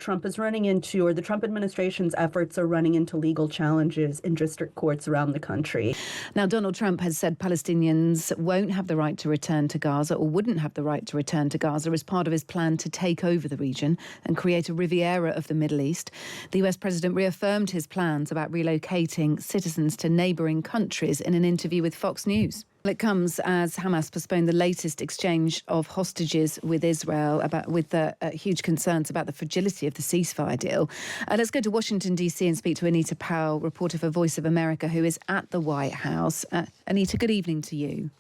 Trump is running into, or the Trump administration's efforts are running into legal challenges in district courts around the country. Now, Donald Trump has said Palestinians won't have the right to return to Gaza, or wouldn't have the right to return to Gaza, as part of his plan to take over the region and create a Riviera of the Middle East. The US president reaffirmed his plans about relocating citizens to neighbouring countries in an interview with Fox News. It comes as Hamas postponed the latest exchange of hostages with Israel, with huge concerns about the fragility of the ceasefire deal. Let's go to Washington, D.C. and speak to Anita Powell, reporter for Voice of America, who is at the White House. Anita, good evening to you.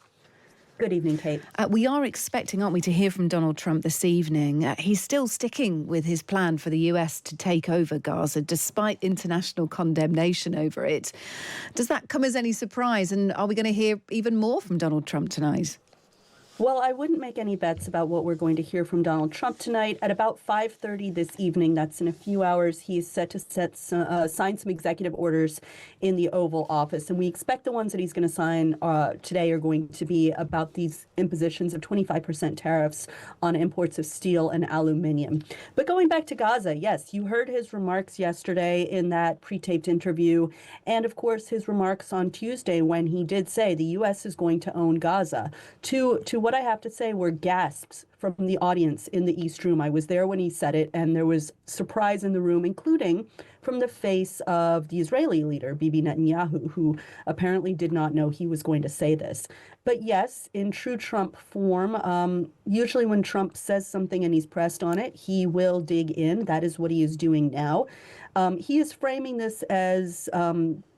Good evening, Kate. We are expecting, aren't we, to hear from Donald Trump this evening. He's still sticking with his plan for the US to take over Gaza, despite international condemnation over it. Does that come as any surprise? And are we going to hear even more from Donald Trump tonight? Well, I wouldn't make any bets about what we're going to hear from Donald Trump tonight. At about 5:30 this evening, that's in a few hours, he's set to sign some executive orders in the Oval Office. And we expect the ones that he's going to sign today are going to be about these impositions of 25% tariffs on imports of steel and aluminum. But going back to Gaza, yes, you heard his remarks yesterday in that pre-taped interview. And of course, his remarks on Tuesday when he did say the U.S. is going to own Gaza. To what I have to say were gasps from the audience in the East Room. I was there when he said it, and there was surprise in the room, including from the face of the Israeli leader, Bibi Netanyahu, who apparently did not know he was going to say this. But yes, in true Trump form, usually when Trump says something and he's pressed on it, he will dig in. That is what he is doing now. He is framing this as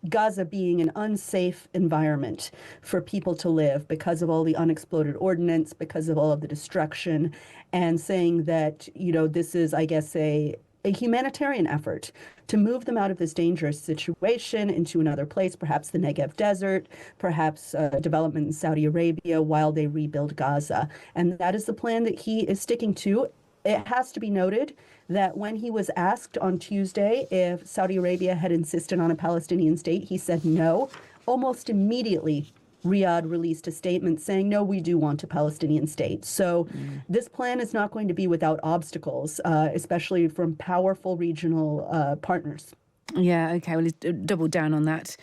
Gaza being an unsafe environment for people to live because of all the unexploded ordnance, because of all of the destruction, and saying that, this is, I guess, a humanitarian effort to move them out of this dangerous situation into another place, perhaps the Negev Desert, perhaps development in Saudi Arabia while they rebuild Gaza. And that is the plan that he is sticking to. It has to be noted that when he was asked on Tuesday if Saudi Arabia had insisted on a Palestinian state, he said no. Almost immediately, Riyadh released a statement saying, no, we do want a Palestinian state. So this plan is not going to be without obstacles, especially from powerful regional partners. Yeah, OK. Well, he's doubled down on that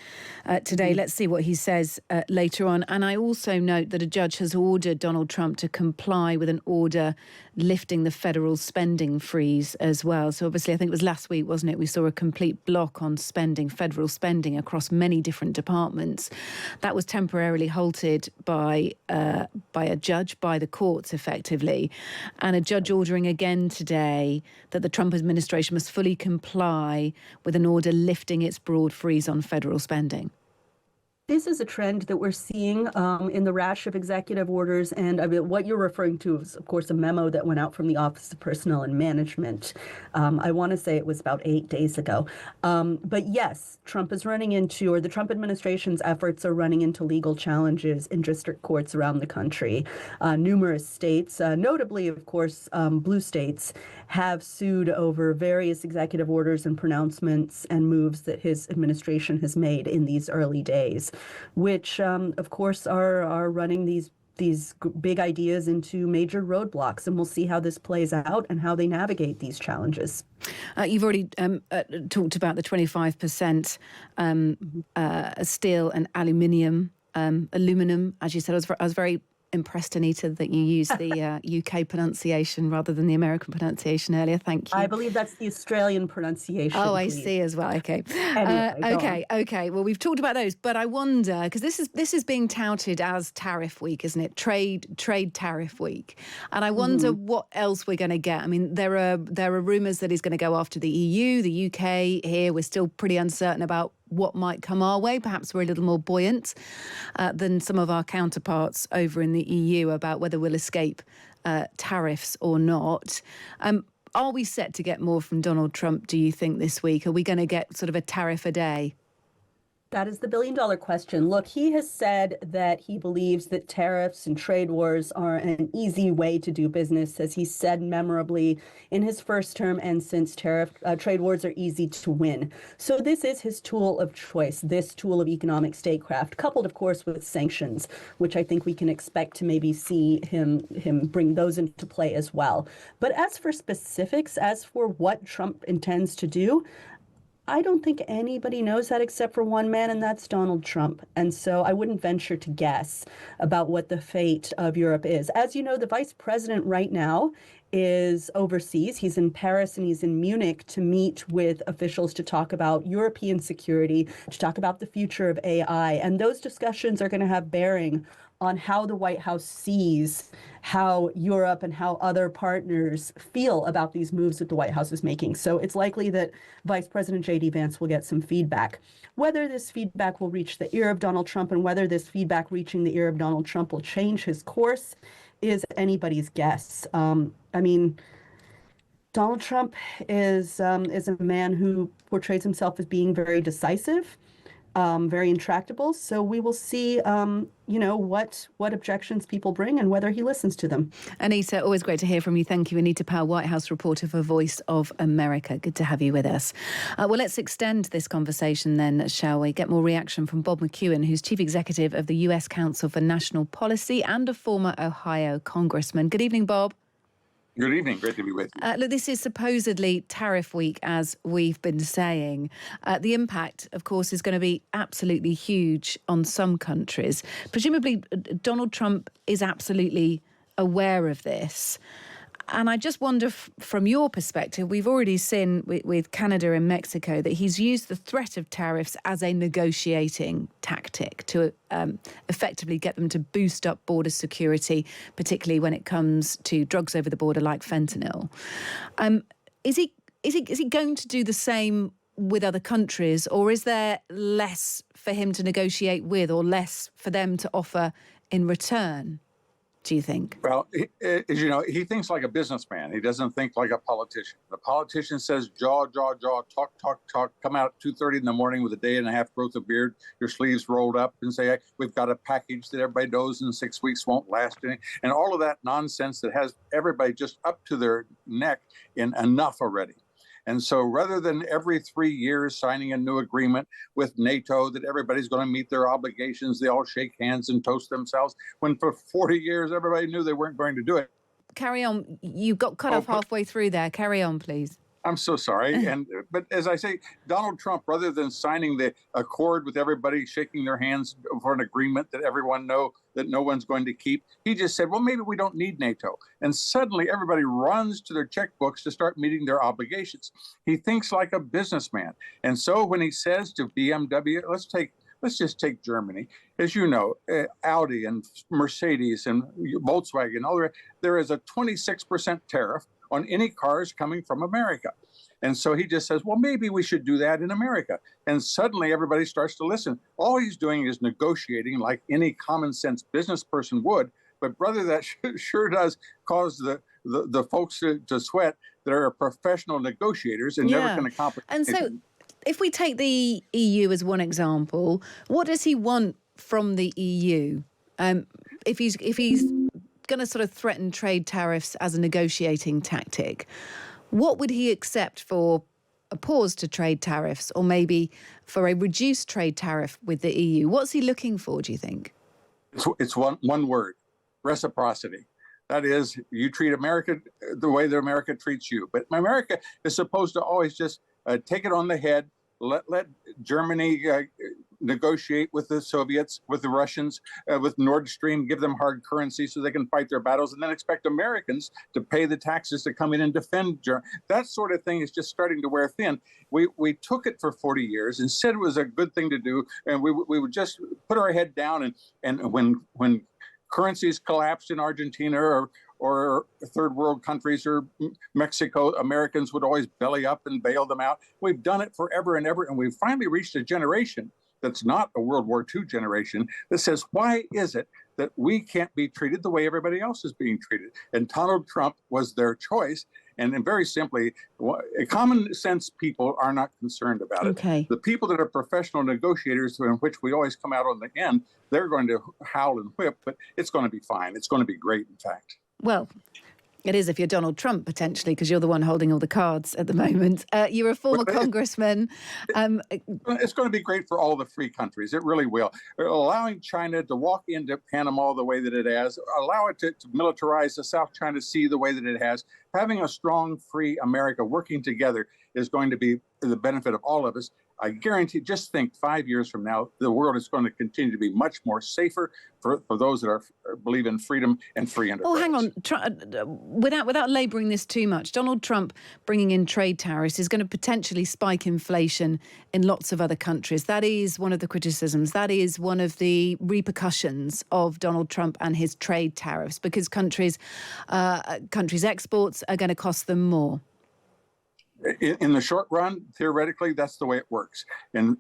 today. Let's see what he says later on. And I also note that a judge has ordered Donald Trump to comply with an order lifting the federal spending freeze as well. So obviously, I think it was last week, wasn't it? We saw a complete block on federal spending across many different departments. That was temporarily halted by a judge, by the courts, effectively. And a judge ordering again today that the Trump administration must fully comply with an order lifting its broad freeze on federal spending. This is a trend that we're seeing in the rash of executive orders. And I mean, what you're referring to is, of course, a memo that went out from the Office of Personnel and Management. I want to say it was about 8 days ago. But yes, Trump is running into, or the Trump administration's efforts are running into legal challenges in district courts around the country. Numerous states, notably, of course, blue states, have sued over various executive orders and pronouncements and moves that his administration has made in these early days, which, of course, are running these big ideas into major roadblocks. And we'll see how this plays out and how they navigate these challenges. You've already talked about the 25% steel and aluminum, as you said. I was very impressed, Anita, that you used the UK pronunciation rather than the American pronunciation earlier. Thank you. I believe that's the Australian pronunciation. Oh, I see as well. Okay. Anyway, okay. Well, we've talked about those, but I wonder, because this is being touted as tariff week, isn't it? Trade tariff week, and I wonder what else we're going to get. I mean, there are rumours that he's going to go after the EU, the UK. Here, we're still pretty uncertain about what might come our way. Perhaps we're a little more buoyant than some of our counterparts over in the EU about whether we'll escape tariffs or not. Are we set to get more from Donald Trump, do you think, this week? Are we going to get sort of a tariff a day? That is the billion-dollar question. Look, he has said that he believes that tariffs and trade wars are an easy way to do business, as he said memorably in his first term, and since trade wars are easy to win. So this is his tool of choice, this tool of economic statecraft, coupled, of course, with sanctions, which I think we can expect to maybe see him bring those into play as well. But as for specifics, as for what Trump intends to do, I don't think anybody knows that except for one man, and that's Donald Trump. And so I wouldn't venture to guess about what the fate of Europe is. As you know, the vice president right now is overseas. He's in Paris and he's in Munich to meet with officials to talk about European security, to talk about the future of AI. And those discussions are going to have bearing on how the White House sees how Europe and how other partners feel about these moves that the White House is making. So it's likely that Vice President J.D. Vance will get some feedback. Whether this feedback will reach the ear of Donald Trump and whether this feedback reaching the ear of Donald Trump will change his course is anybody's guess. I mean, Donald Trump is a man who portrays himself as being very decisive, very intractable. So we will see, what objections people bring and whether he listens to them. Anita, always great to hear from you. Thank you. Anita Powell, White House reporter for Voice of America. Good to have you with us. Well, let's extend this conversation then, shall we? Get more reaction from Bob McEwen, who's Chief Executive of the U.S. Council for National Policy and a former Ohio congressman. Good evening, Bob. Good evening. Great to be with you. Look, this is supposedly tariff week, as we've been saying. The impact, of course, is going to be absolutely huge on some countries. Presumably, Donald Trump is absolutely aware of this. And I just wonder, from your perspective, we've already seen with Canada and Mexico that he's used the threat of tariffs as a negotiating tactic to effectively get them to boost up border security, particularly when it comes to drugs over the border like fentanyl. Is he going to do the same with other countries, or is there less for him to negotiate with or less for them to offer in return, do you think? Well, as you know, he thinks like a businessman. He doesn't think like a politician. The politician says, jaw, talk, come out at 2:30 in the morning with a day and a half growth of beard, your sleeves rolled up, and say, hey, we've got a package that everybody knows in 6 weeks won't last any. And all of that nonsense that has everybody just up to their neck in enough already. And so rather than every 3 years signing a new agreement with NATO that everybody's going to meet their obligations, they all shake hands and toast themselves, when for 40 years everybody knew they weren't going to do it. Carry on. You got cut off halfway through there. Carry on, please. I'm so sorry. But as I say, Donald Trump, rather than signing the accord with everybody, shaking their hands for an agreement that everyone know that no one's going to keep, he just said, well, maybe we don't need NATO. And suddenly everybody runs to their checkbooks to start meeting their obligations. He thinks like a businessman. And so when he says to BMW, let's just take Germany. As you know, Audi and Mercedes and Volkswagen, there is a 26% tariff on any cars coming from America. And so he just says, well, maybe we should do that in America. And suddenly everybody starts to listen. All he's doing is negotiating like any common sense business person would. But brother, that sure does cause the folks to sweat that are professional negotiators and never can accomplish. And so if we take the EU as one example, what does he want from the EU? If he's going to sort of threaten trade tariffs as a negotiating tactic, what would he accept for a pause to trade tariffs, or maybe for a reduced trade tariff with the EU? What's he looking for, do you think? It's one word: reciprocity. That is, you treat America the way that America treats you. But America is supposed to always just take it on the head, let Germany negotiate with the Soviets, with the Russians, with Nord Stream, give them hard currency so they can fight their battles, and then expect Americans to pay the taxes to come in and defend Germany. That sort of thing is just starting to wear thin. We took it for 40 years and said it was a good thing to do, and we would just put our head down, and when currencies collapsed in Argentina or third world countries or Mexico, Americans would always belly up and bail them out. We've done it forever and ever, and we've finally reached a generation that's not a World War II generation that says, why is it that we can't be treated the way everybody else is being treated? And Donald Trump was their choice. And very simply, common sense people are not concerned about it. Okay. The people that are professional negotiators, in which we always come out on the end, they're going to howl and whip, but it's going to be fine. It's going to be great, in fact. Well, it is if you're Donald Trump, potentially, because you're the one holding all the cards at the moment. You're a former congressman. It's going to be great for all the free countries. It really will. Allowing China to walk into Panama the way that it has, allow it to militarize the South China Sea the way that it has, having a strong, free America working together is going to be the benefit of all of us. I guarantee, just think 5 years from now, the world is going to continue to be much more safer for those that believe in freedom and free enterprise. Oh, hang on. Without labouring this too much, Donald Trump bringing in trade tariffs is going to potentially spike inflation in lots of other countries. That is one of the criticisms. That is one of the repercussions of Donald Trump and his trade tariffs, because countries' exports are going to cost them more. In the short run, theoretically, that's the way it works. And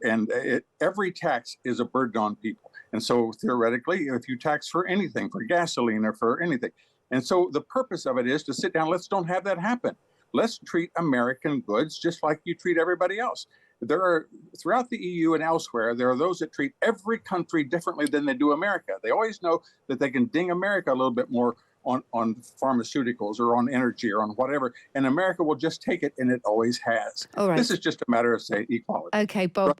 every tax is a burden on people. And so theoretically, if you tax for anything, for gasoline or for anything. And so the purpose of it is to sit down, let's don't have that happen. Let's treat American goods just like you treat everybody else. There are, throughout the EU and elsewhere, there are those that treat every country differently than they do America. They always know that they can ding America a little bit more on pharmaceuticals or on energy or on whatever, and America will just take it, and it always has. All right. This is just a matter of, say, equality. Okay, Bob,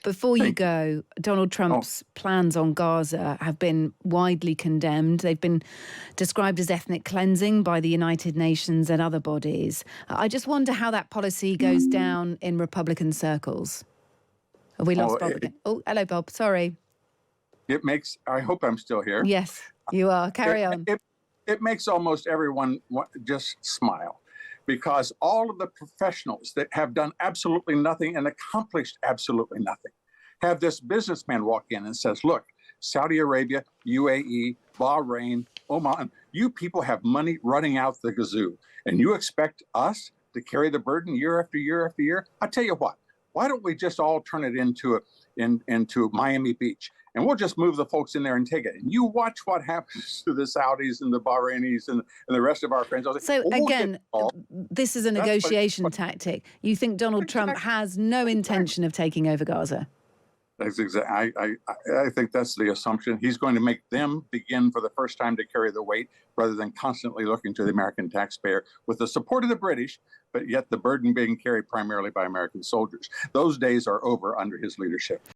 before you go, Donald Trump's plans on Gaza have been widely condemned. They've been described as ethnic cleansing by the United Nations and other bodies. I just wonder how that policy goes down in Republican circles. Have we lost Bob again? Oh, hello, Bob. Sorry. It makes, I hope I'm still here. Yes, you are. Carry on. It makes almost everyone just smile, because all of the professionals that have done absolutely nothing and accomplished absolutely nothing have this businessman walk in and says, look, Saudi Arabia, UAE, Bahrain, Oman, you people have money running out the gazoo, and you expect us to carry the burden year after year after year? I'll tell you what, why don't we just all turn it into Miami Beach? And we'll just move the folks in there and take it. And you watch what happens to the Saudis and the Bahrainis and the rest of our friends. So again, this is a negotiation tactic. You think Donald Trump has no intention of taking over Gaza? That's exactly. I think that's the assumption. He's going to make them begin for the first time to carry the weight, rather than constantly looking to the American taxpayer with the support of the British, but yet the burden being carried primarily by American soldiers. Those days are over under his leadership.